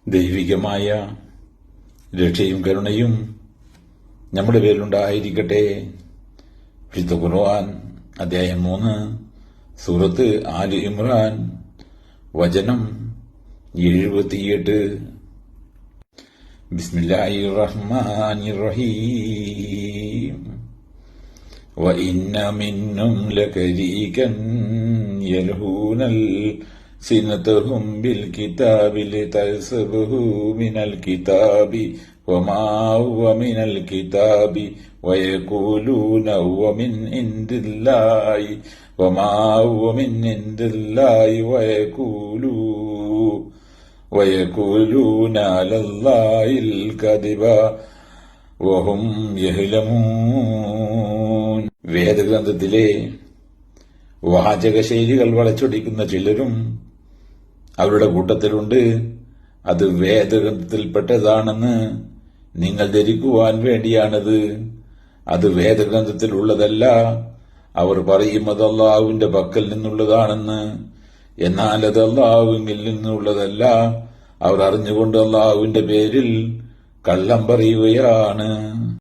ദൈവികമായ രക്ഷയും കരുണയും നമ്മുടെ പേരിലുണ്ടായിരിക്കട്ടെ. വിശുദ്ധ ഖുർആൻ അധ്യായം 3 സൂറത്ത് ആലി ഇമ്രാൻ വചനം 78. ബിസ്മില്ലാഹിർ റഹ്മാനിർ റഹീം. വഇന്ന മിന്നും ലകരീകൻ യൽഹൂനൽ സിനതഹും ബിൽ കിതാബി ലിതഹ്സബുഹു മിനൽ കിതാബി വമാ ഹുവ മിനൽ കിതാബി വയഖൂലൂന ഹുവ മിൻ ഇൻദില്ലാഹി വമാ ഹുവ മിൻ ഇൻദില്ലാഹി വയഖൂലൂന അലല്ലാഹിൽ കദിബ വഹും യഹ്ലമൂൻ. വേദഗ്രന്ഥത്തിലെ വാചകശൈലികൾ വളച്ചൊടിക്കുന്ന ചിലരും അവരുടെ കൂട്ടത്തിലുണ്ട്. അത് വേദഗ്രന്ഥത്തിൽപ്പെട്ടതാണെന്ന് നിങ്ങൾ ധരിക്കുവാൻ വേണ്ടിയാണത്. അത് വേദഗ്രന്ഥത്തിലുള്ളതല്ല. അവർ പറയും അത് അല്ലാഹുവിന്റെ പക്കൽ നിന്നുള്ളതാണെന്ന്. എന്നാൽ അത് അല്ലാഹുവിൽ നിന്നുള്ളതല്ല. അവർ അറിഞ്ഞുകൊണ്ട് അല്ലാഹുവിന്റെ പേരിൽ കള്ളം പറയുകയാണ്.